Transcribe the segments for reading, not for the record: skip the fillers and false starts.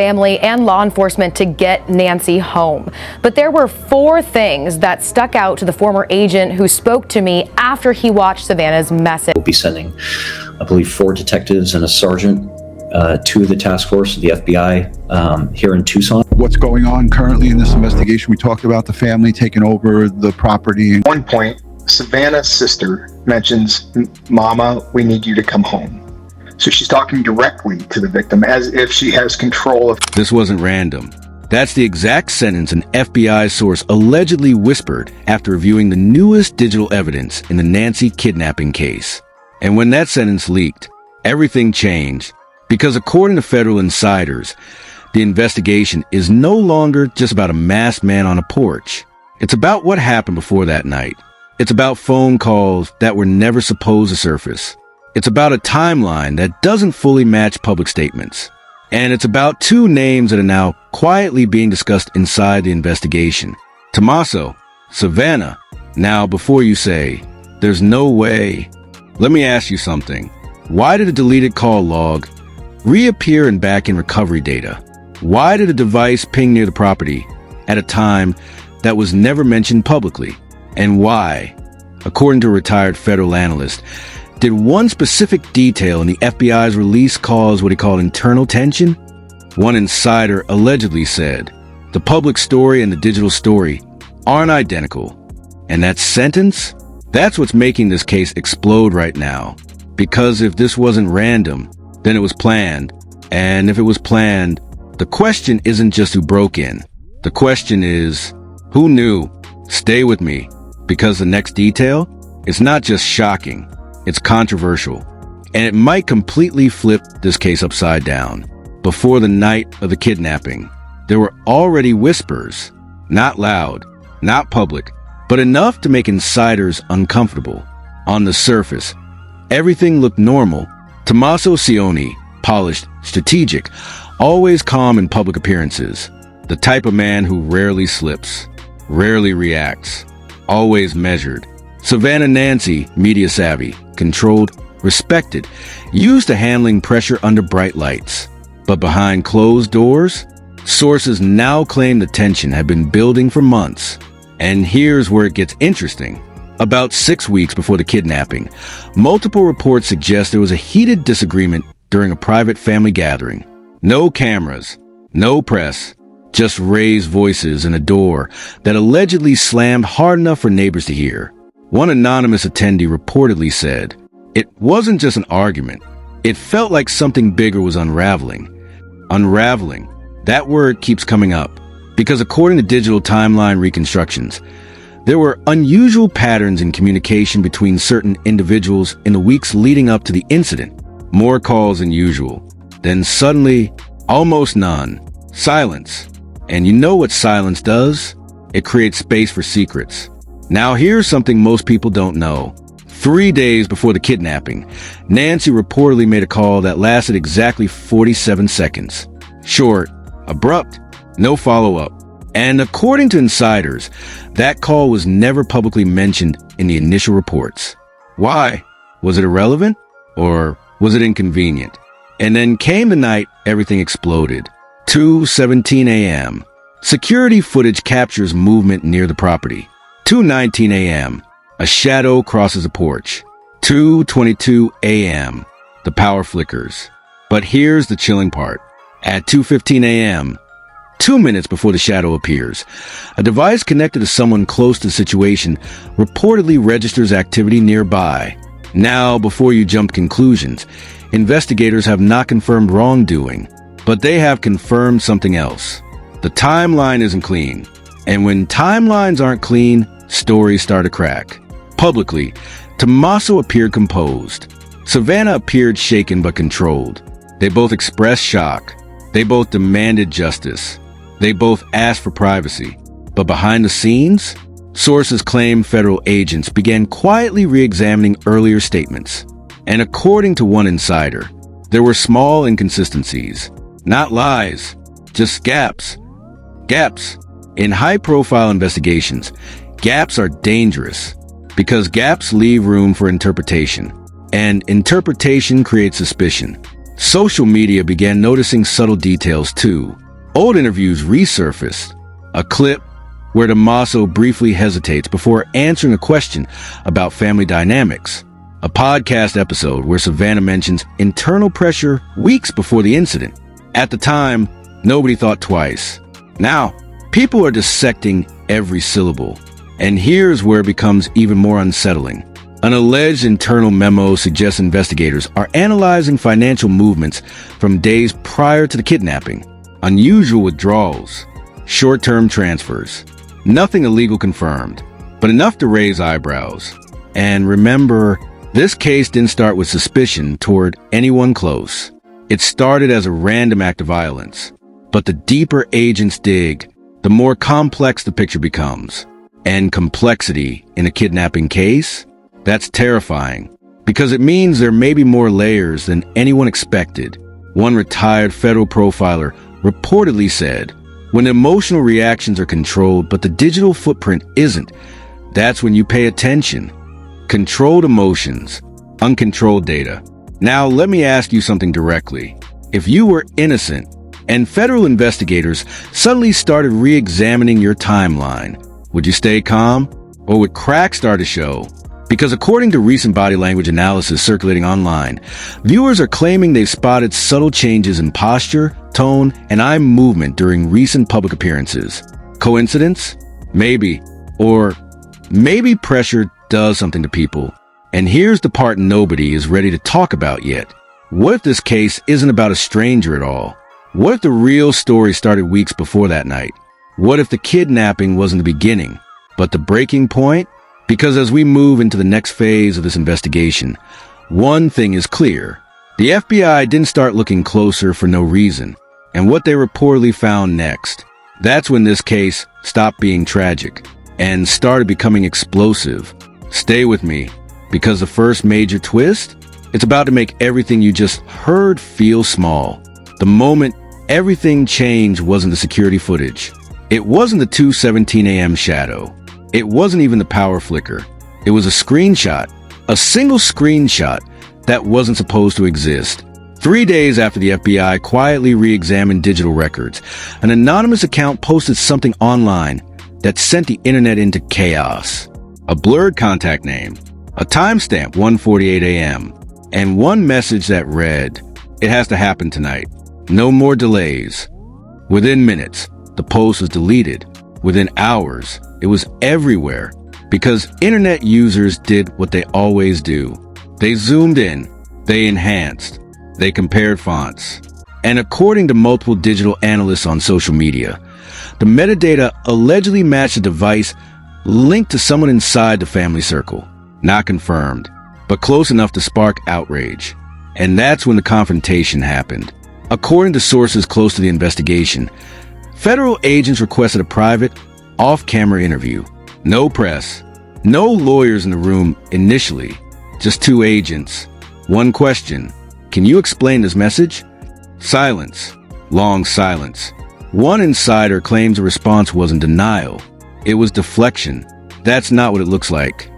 family and law enforcement to get Nancy home. But there were 4 things that stuck out to the former agent who spoke to me after he watched Savannah's message. We'll be sending, I believe, 4 detectives and a sergeant to the task force of the FBI here in Tucson. What's going on currently in this investigation? We talked about the family taking over the property. At one point, Savannah's sister mentions, "Mama, we need you to come home." So she's talking directly to the victim as if she has control of. This wasn't random. That's the exact sentence an FBI source allegedly whispered after reviewing the newest digital evidence in the Nancy kidnapping case. And when that sentence leaked, everything changed. Because according to federal insiders, the investigation is no longer just about a masked man on a porch. It's about what happened before that night. It's about phone calls that were never supposed to surface. It's about a timeline that doesn't fully match public statements. And it's about 2 names that are now quietly being discussed inside the investigation. Tommaso, Savannah. Now, before you say, "There's no way," let me ask you something. Why did a deleted call log reappear in back-end recovery data? Why did a device ping near the property at a time that was never mentioned publicly? And why, according to a retired federal analyst, did one specific detail in the FBI's release cause what he called internal tension? One insider allegedly said, "The public story and the digital story aren't identical." And that sentence? That's what's making this case explode right now. Because if this wasn't random, then it was planned. And if it was planned, the question isn't just who broke in. The question is, who knew? Stay with me, because the next detail is not just shocking, it's controversial. And it might completely flip this case upside down. Before the night of the kidnapping, there were already whispers, not loud, not public, but enough to make insiders uncomfortable. On the surface, everything looked normal. Tommaso Cioni, polished, strategic, always calm in public appearances. The type of man who rarely slips, rarely reacts, always measured. Savannah Nancy, media savvy, controlled, respected, used to handling pressure under bright lights. But behind closed doors, sources now claim the tension had been building for months. And here's where it gets interesting. About 6 weeks before the kidnapping, multiple reports suggest there was a heated disagreement during a private family gathering. No cameras, no press, just raised voices and a door that allegedly slammed hard enough for neighbors to hear. One anonymous attendee reportedly said, "It wasn't just an argument. It felt like something bigger was unraveling." Unraveling. That word keeps coming up because according to digital timeline reconstructions, there were unusual patterns in communication between certain individuals in the weeks leading up to the incident. More calls than usual. Then suddenly, almost none. Silence. And you know what silence does? It creates space for secrets. Now here's something most people don't know. 3 days before the kidnapping, Nancy reportedly made a call that lasted exactly 47 seconds. Short, abrupt, no follow-up. And according to insiders, that call was never publicly mentioned in the initial reports. Why? Was it irrelevant? Or was it inconvenient? And then came the night everything exploded. 2:17 a.m. Security footage captures movement near the property. 2:19 a.m. A shadow crosses a porch. 2:22 a.m. The power flickers. But here's the chilling part. At 2:15 a.m., 2 minutes before the shadow appears, a device connected to someone close to the situation reportedly registers activity nearby. Now, before you jump to conclusions, investigators have not confirmed wrongdoing, but they have confirmed something else. The timeline isn't clean. And when timelines aren't clean, stories start to crack. Publicly, Tommaso appeared composed. Savannah appeared shaken but controlled. They both expressed shock. They both demanded justice. They both asked for privacy. But behind the scenes, sources claim federal agents began quietly re-examining earlier statements. And according to one insider, there were small inconsistencies. Not lies, just gaps. Gaps. In high-profile investigations, gaps are dangerous because gaps leave room for interpretation. And interpretation creates suspicion. Social media began noticing subtle details too. Old interviews resurfaced. A clip where Tommaso briefly hesitates before answering a question about family dynamics. A podcast episode where Savannah mentions internal pressure weeks before the incident. At the time, nobody thought twice. Now, people are dissecting every syllable. And here's where it becomes even more unsettling. An alleged internal memo suggests investigators are analyzing financial movements from days prior to the kidnapping. Unusual withdrawals, short-term transfers. Nothing illegal confirmed, but enough to raise eyebrows. And remember, this case didn't start with suspicion toward anyone close. It started as a random act of violence. But the deeper agents dig, the more complex the picture becomes. And complexity in a kidnapping case? That's terrifying, because it means there may be more layers than anyone expected. One retired federal profiler reportedly said, when emotional reactions are controlled but the digital footprint isn't, that's when you pay attention. Controlled emotions, uncontrolled data. Now let me ask you something directly. If you were innocent and federal investigators suddenly started re-examining your timeline, would you stay calm? Or would cracks start to show? Because according to recent body language analysis circulating online, viewers are claiming they've spotted subtle changes in posture, tone, and eye movement during recent public appearances. Coincidence? Maybe. Or maybe pressure does something to people. And here's the part nobody is ready to talk about yet. What if this case isn't about a stranger at all? What if the real story started weeks before that night? What if the kidnapping wasn't the beginning, but the breaking point? Because as we move into the next phase of this investigation, one thing is clear. The FBI didn't start looking closer for no reason. And what they reportedly found next, that's when this case stopped being tragic and started becoming explosive. Stay with me, because the first major twist, it's about to make everything you just heard feel small. The moment everything changed wasn't the security footage. It wasn't the 2:17 a.m. shadow. It wasn't even the power flicker. It was a screenshot, a single screenshot that wasn't supposed to exist. 3 days after the FBI quietly re-examined digital records, an anonymous account posted something online that sent the internet into chaos. A blurred contact name, a timestamp 1:48 a.m., and one message that read, "It has to happen tonight. No more delays." Within minutes, the post was deleted. Within hours, it was everywhere, because internet users did what they always do. They zoomed in, they enhanced, they compared fonts. And according to multiple digital analysts on social media, the metadata allegedly matched a device linked to someone inside the family circle. Not confirmed, but close enough to spark outrage. And that's when the confrontation happened. According to sources close to the investigation, federal agents requested a private, off-camera interview. No press, no lawyers in the room initially, just two agents. One question, "Can you explain this message?" Silence, long silence. One insider claims the response wasn't denial. It was deflection. That's not what it looks like.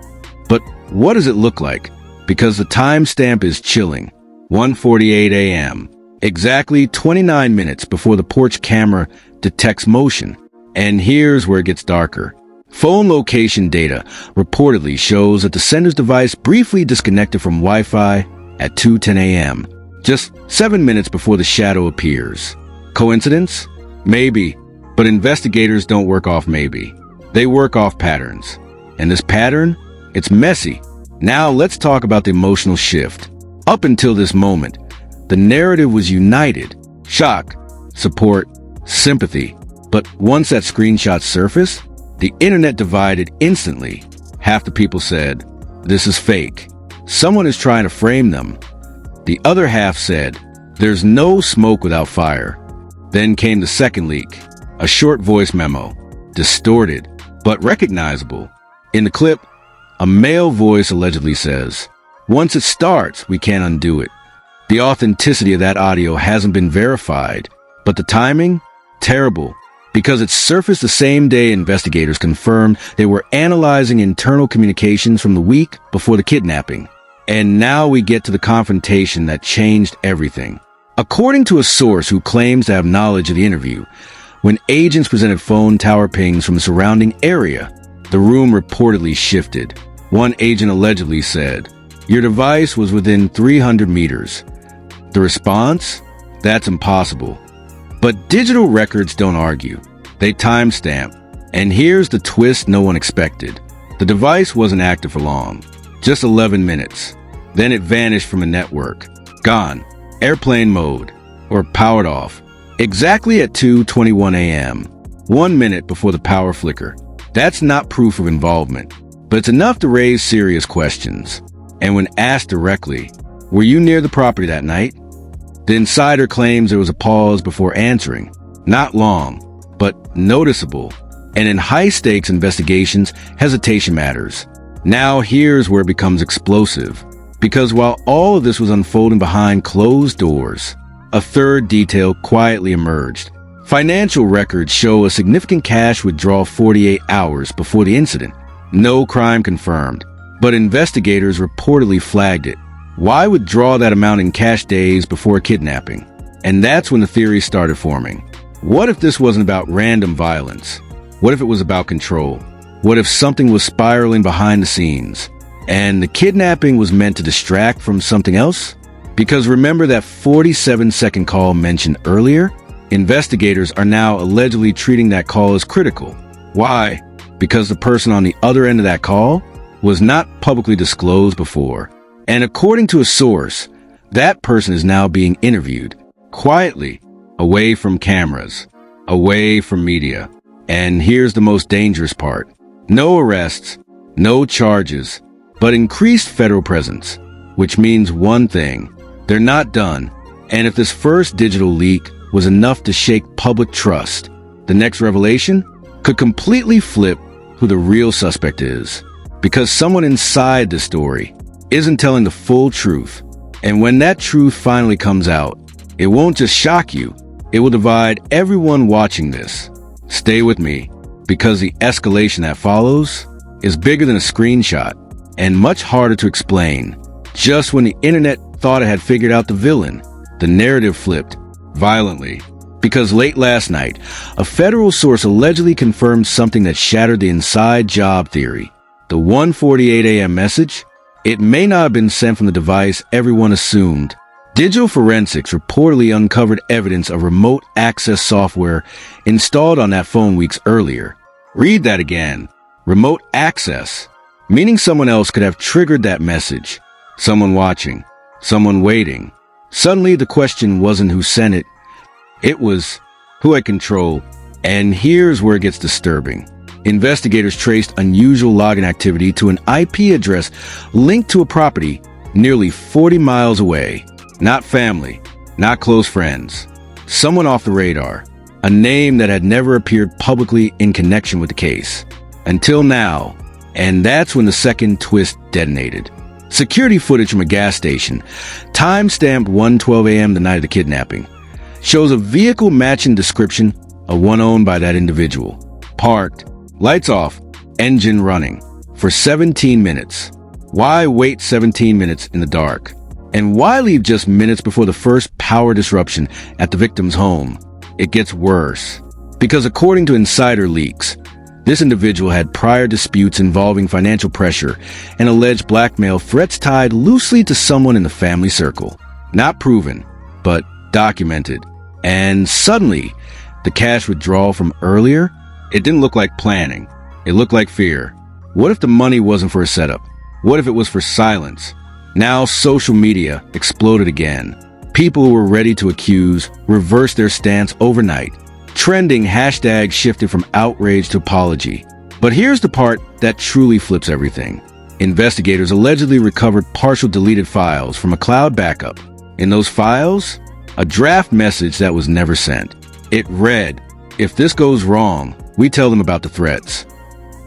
But what does it look like? Because the timestamp is chilling. 1:48 a.m. Exactly 29 minutes before the porch camera detects motion. And here's where it gets darker. Phone location data reportedly shows that the sender's device briefly disconnected from Wi-Fi at 2:10 a.m., just 7 minutes before the shadow appears. Coincidence? Maybe, but investigators don't work off maybe. They work off patterns. And this pattern? It's messy. Now let's talk about the emotional shift. Up until this moment, the narrative was united. Shock, support, sympathy. But once that screenshot surfaced, the internet divided instantly. Half the people said, "This is fake. Someone is trying to frame them." The other half said, "There's no smoke without fire." Then came the second leak, a short voice memo, distorted, but recognizable. In the clip, a male voice allegedly says, "Once it starts, we can't undo it." The authenticity of that audio hasn't been verified, but the timing? Terrible, because it surfaced the same day investigators confirmed they were analyzing internal communications from the week before the kidnapping. And now we get to the confrontation that changed everything. According to a source who claims to have knowledge of the interview, when agents presented phone tower pings from the surrounding area, the room reportedly shifted. One agent allegedly said, "Your device was within 300 meters. The response? That's impossible. But digital records don't argue. They timestamp. And here's the twist no one expected. The device wasn't active for long. Just 11 minutes. Then it vanished from a network. Gone. Airplane mode. Or powered off. Exactly at 2:21 a.m. 1 minute before the power flicker. That's not proof of involvement. But it's enough to raise serious questions. And when asked directly, were you near the property that night? The insider claims there was a pause before answering. Not long, but noticeable. And in high-stakes investigations, hesitation matters. Now here's where it becomes explosive. Because while all of this was unfolding behind closed doors, a third detail quietly emerged. Financial records show a significant cash withdrawal 48 hours before the incident. No crime confirmed, but investigators reportedly flagged it. Why withdraw that amount in cash days before a kidnapping? And that's when the theories started forming. What if this wasn't about random violence? What if it was about control? What if something was spiraling behind the scenes? And the kidnapping was meant to distract from something else? Because remember that 47-second call mentioned earlier? Investigators are now allegedly treating that call as critical. Why? Because the person on the other end of that call was not publicly disclosed before. And according to a source, that person is now being interviewed, quietly, away from cameras, away from media. And here's the most dangerous part. No arrests, no charges, but increased federal presence, which means one thing. They're not done. And if this first digital leak was enough to shake public trust, the next revelation could completely flip who the real suspect is. Because someone inside the story isn't telling the full truth. And when that truth finally comes out, it won't just shock you. It will divide everyone watching this. Stay with me, because the escalation that follows is bigger than a screenshot and much harder to explain. Just when the internet thought it had figured out the villain, the narrative flipped violently. Because late last night, a federal source allegedly confirmed something that shattered the inside job theory. The 1:48 a.m. message? It may not have been sent from the device everyone assumed. Digital forensics reportedly uncovered evidence of remote access software installed on that phone weeks earlier. Read that again. Remote access, meaning someone else could have triggered that message. Someone watching, someone waiting. Suddenly the question wasn't who sent it. It was who had control. And here's where it gets disturbing. Investigators traced unusual login activity to an IP address linked to a property nearly 40 miles away. Not family, not close friends. Someone off the radar. A name that had never appeared publicly in connection with the case. Until now. And that's when the second twist detonated. Security footage from a gas station, time-stamped 1:12 a.m. the night of the kidnapping, shows a vehicle matching description of one owned by that individual. Parked, lights off, engine running, for 17 minutes. Why wait 17 minutes in the dark? And why leave just minutes before the first power disruption at the victim's home? It gets worse. Because according to insider leaks, this individual had prior disputes involving financial pressure and alleged blackmail threats tied loosely to someone in the family circle. Not proven, but documented. And suddenly, the cash withdrawal from earlier, it didn't look like planning. It looked like fear. What if the money wasn't for a setup? What if it was for silence? Now social media exploded again. People who were ready to accuse reversed their stance overnight. Trending hashtags shifted from outrage to apology. But here's the part that truly flips everything. Investigators allegedly recovered partial deleted files from a cloud backup. In those files, a draft message that was never sent. It read, "If this goes wrong, we tell them about the threats."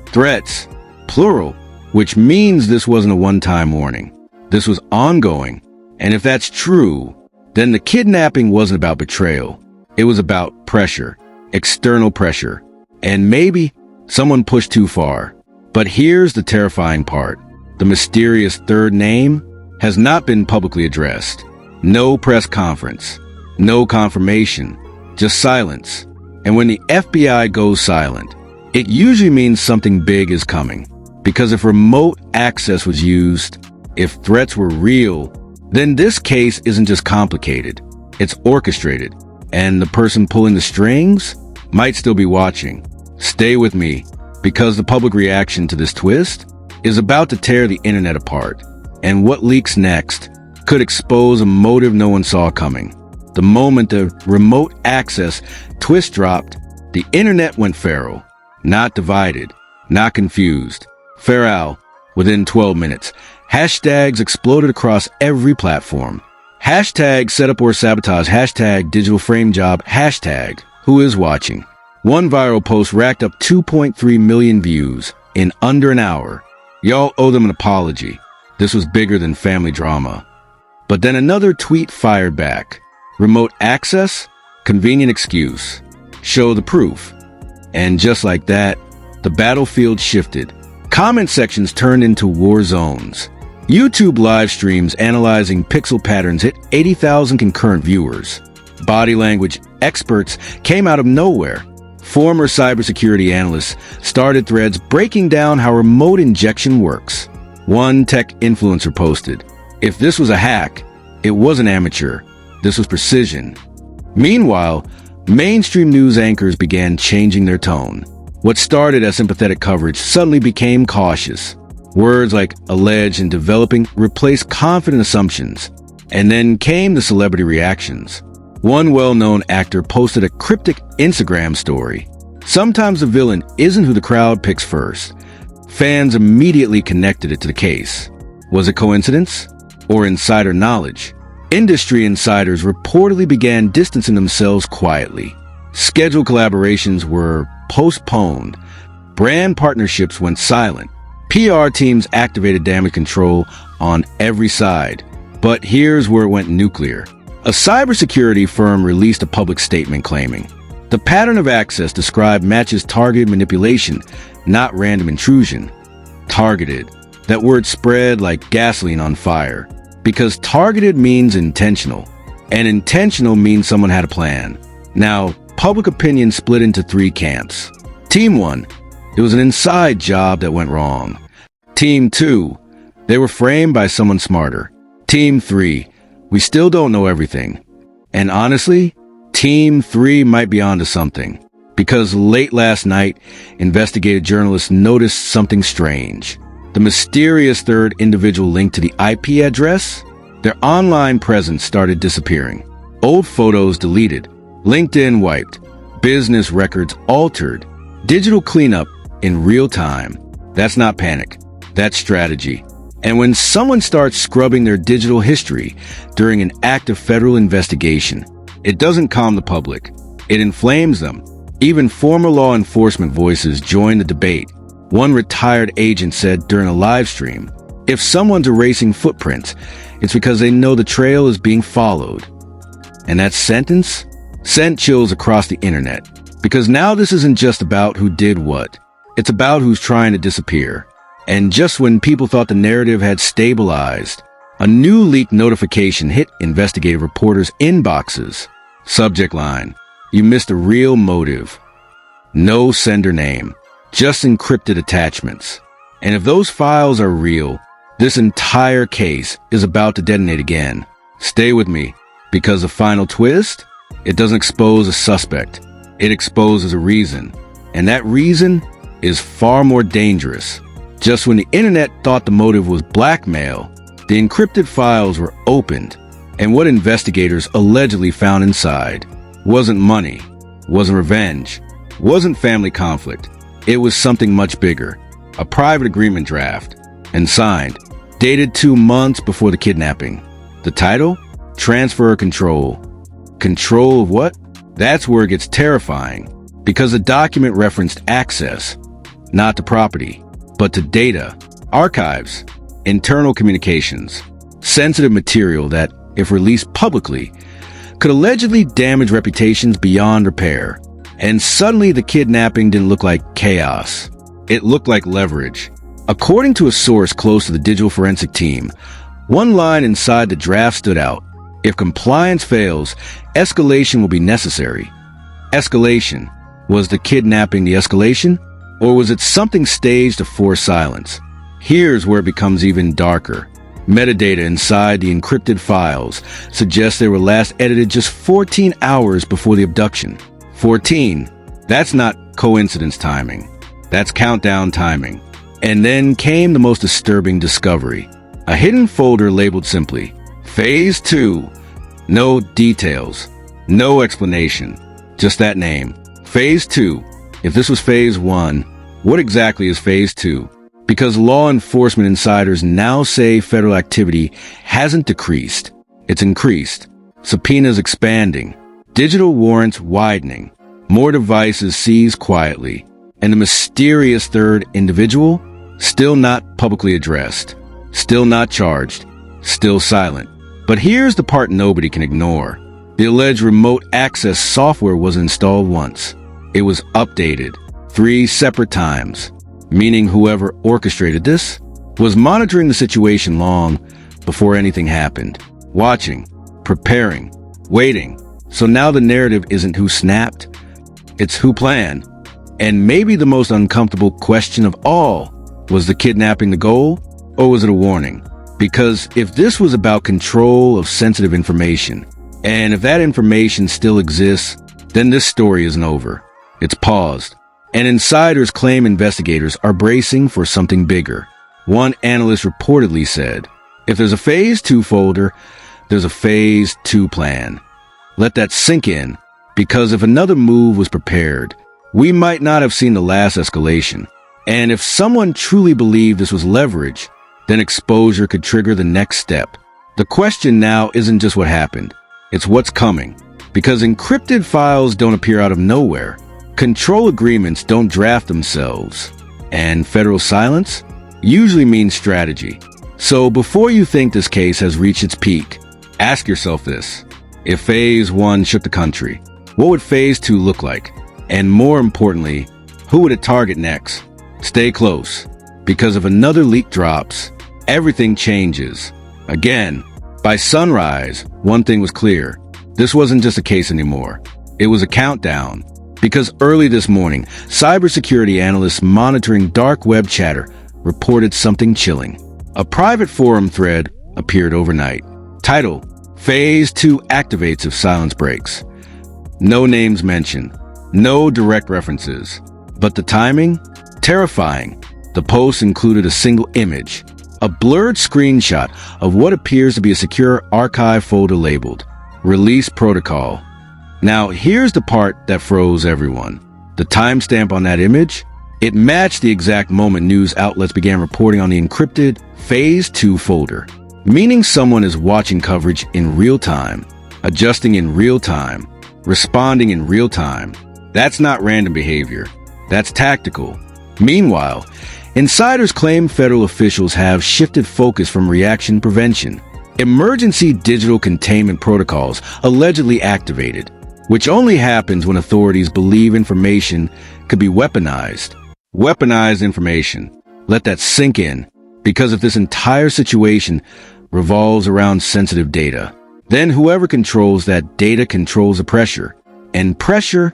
Threats, plural, which means this wasn't a one-time warning. This was ongoing. And if that's true, then the kidnapping wasn't about betrayal. It was about pressure, external pressure. And maybe someone pushed too far. But here's the terrifying part. The mysterious third name has not been publicly addressed. No press conference. No confirmation, just silence. And when the FBI goes silent, it usually means something big is coming. Because if remote access was used, if threats were real, then this case isn't just complicated, it's orchestrated. And the person pulling the strings might still be watching. Stay with me, because the public reaction to this twist is about to tear the internet apart. And what leaks next could expose a motive no one saw coming. The moment the remote access twist dropped, the internet went feral. Not divided, not confused. Feral within 12 minutes. Hashtags exploded across every platform. Hashtag setup or sabotage. Hashtag digital frame job. Hashtag who is watching. One viral post racked up 2.3 million views in under an hour. Y'all owe them an apology. This was bigger than family drama. But then another tweet fired back. Remote access? Convenient excuse. Show the proof. And just like that, the battlefield shifted. Comment sections turned into war zones. YouTube live streams analyzing pixel patterns hit 80,000 concurrent viewers. Body language experts came out of nowhere. Former cybersecurity analysts started threads breaking down how remote injection works. One tech influencer posted, "If this was a hack, it wasn't amateur. This was precision." Meanwhile, mainstream news anchors began changing their tone. What started as sympathetic coverage suddenly became cautious. Words like alleged and developing replaced confident assumptions. And then came the celebrity reactions. One well-known actor posted a cryptic Instagram story. Sometimes the villain isn't who the crowd picks first. Fans immediately connected it to the case. Was it coincidence? Or insider knowledge? Industry insiders reportedly began distancing themselves quietly. Scheduled collaborations were postponed. Brand partnerships went silent. PR teams activated damage control on every side. But here's where it went nuclear. A cybersecurity firm released a public statement claiming, "The pattern of access described matches targeted manipulation, not random intrusion." Targeted. That word spread like gasoline on fire. Because targeted means intentional. And intentional means someone had a plan. Now, public opinion split into three camps. Team 1, it was an inside job that went wrong. Team 2, they were framed by someone smarter. Team 3, we still don't know everything. And honestly, Team 3 might be onto something. Because late last night, investigative journalists noticed something strange. The mysterious third individual linked to the IP address, their online presence started disappearing. Old photos deleted, LinkedIn wiped, business records altered, digital cleanup in real time. That's not panic, that's strategy. And when someone starts scrubbing their digital history during an active federal investigation, it doesn't calm the public, it inflames them. Even former law enforcement voices join the debate. One retired agent said during a live stream, "If someone's erasing footprints, it's because they know the trail is being followed." And that sentence sent chills across the internet. Because now this isn't just about who did what. It's about who's trying to disappear. And just when people thought the narrative had stabilized, a new leaked notification hit investigative reporters' inboxes. Subject line, "You missed a real motive." No sender name. Just encrypted attachments. And if those files are real, this entire case is about to detonate again. Stay with me, because the final twist, it doesn't expose a suspect. It exposes a reason. And that reason is far more dangerous. Just when the internet thought the motive was blackmail, the encrypted files were opened. And what investigators allegedly found inside wasn't money, wasn't revenge, wasn't family conflict. It was something much bigger, a private agreement draft, and signed, dated 2 months before the kidnapping. The title? Transfer of control. Control of what? That's where it gets terrifying, because the document referenced access, not to property, but to data, archives, internal communications, sensitive material that, if released publicly, could allegedly damage reputations beyond repair. And suddenly the kidnapping didn't look like chaos. It looked like leverage. According to a source close to the digital forensic team, one line inside the draft stood out. If compliance fails, escalation will be necessary. Escalation. Was the kidnapping the escalation? Or was it something staged to force silence? Here's where it becomes even darker. Metadata inside the encrypted files suggests they were last edited just 14 hours before the abduction. 14. That's not coincidence timing. That's countdown timing. And then came the most disturbing discovery. A hidden folder labeled simply, Phase 2. No details. No explanation. Just that name. Phase 2. If this was Phase 1, what exactly is Phase 2? Because law enforcement insiders now say federal activity hasn't decreased. It's increased. Subpoenas expanding. Digital warrants widening. More devices seized quietly. And the mysterious third individual? Still not publicly addressed. Still not charged. Still silent. But here's the part nobody can ignore. The alleged remote access software was installed once. It was updated 3 separate times, meaning whoever orchestrated this was monitoring the situation long before anything happened, watching, preparing, waiting. So now the narrative isn't who snapped, it's who planned. And maybe the most uncomfortable question of all, was the kidnapping the goal, or was it a warning? Because if this was about control of sensitive information, and if that information still exists, then this story isn't over. It's paused. And insiders claim investigators are bracing for something bigger. One analyst reportedly said, if there's a Phase 2 folder, there's a Phase 2 plan. Let that sink in, because if another move was prepared, we might not have seen the last escalation. And if someone truly believed this was leverage, then exposure could trigger the next step. The question now isn't just what happened, it's what's coming. Because encrypted files don't appear out of nowhere. Control agreements don't draft themselves. And federal silence usually means strategy. So before you think this case has reached its peak, ask yourself this. If Phase 1 shook the country, what would Phase 2 look like? And more importantly, who would it target next? Stay close, because if another leak drops, everything changes. Again, by sunrise, one thing was clear. This wasn't just a case anymore. It was a countdown. Because early this morning, cybersecurity analysts monitoring dark web chatter reported something chilling. A private forum thread appeared overnight. Title, Phase 2 activates if silence breaks. No names mentioned. No direct references. But the timing? Terrifying. The post included a single image. A blurred screenshot of what appears to be a secure archive folder labeled Release Protocol. Now, here's the part that froze everyone. The timestamp on that image? It matched the exact moment news outlets began reporting on the encrypted Phase 2 folder, meaning someone is watching coverage in real time, adjusting in real time, responding in real time. That's not random behavior. That's tactical. Meanwhile, insiders claim federal officials have shifted focus from reaction prevention. Emergency digital containment protocols allegedly activated, which only happens when authorities believe information could be weaponized. Weaponized information. Let that sink in, because if this entire situation revolves around sensitive data, then whoever controls that data controls the pressure, and pressure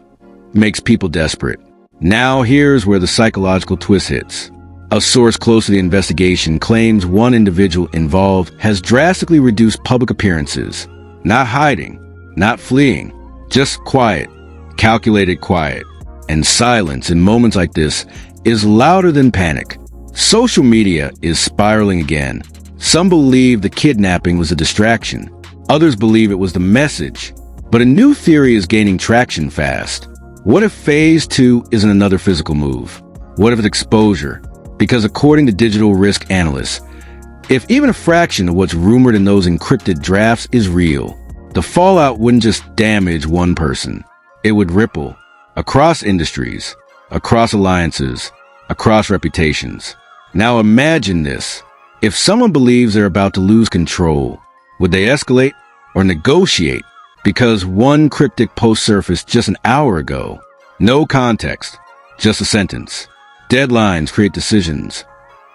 makes people desperate. Now here's where the psychological twist hits. A source close to the investigation claims one individual involved has drastically reduced public appearances. Not hiding, not fleeing, just quiet, calculated quiet. And silence in moments like this is louder than panic. Social media is spiraling again. Some believe the kidnapping was a distraction. Others believe it was the message. But a new theory is gaining traction fast. What if Phase 2 isn't another physical move? What if it's exposure? Because according to digital risk analysts, if even a fraction of what's rumored in those encrypted drafts is real, the fallout wouldn't just damage one person. It would ripple across industries, across alliances, across reputations. Now imagine this. If someone believes they're about to lose control, would they escalate or negotiate? Because one cryptic post surfaced just an hour ago. No context, just a sentence. Deadlines create decisions.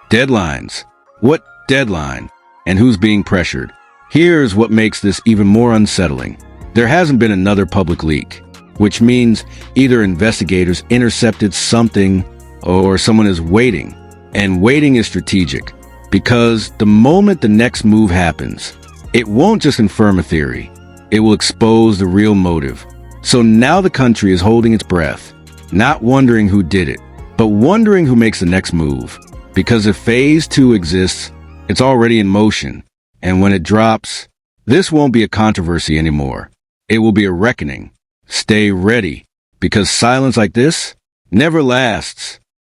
Deadlines. What deadline? And who's being pressured? Here's what makes this even more unsettling. There hasn't been another public leak, which means either investigators intercepted something or someone is waiting. And waiting is strategic, because the moment the next move happens, it won't just confirm a theory, it will expose the real motive. So now the country is holding its breath, not wondering who did it, but wondering who makes the next move. Because if phase 2 exists, it's already in motion. And when it drops, this won't be a controversy anymore. It will be a reckoning. Stay ready, because silence like this never lasts.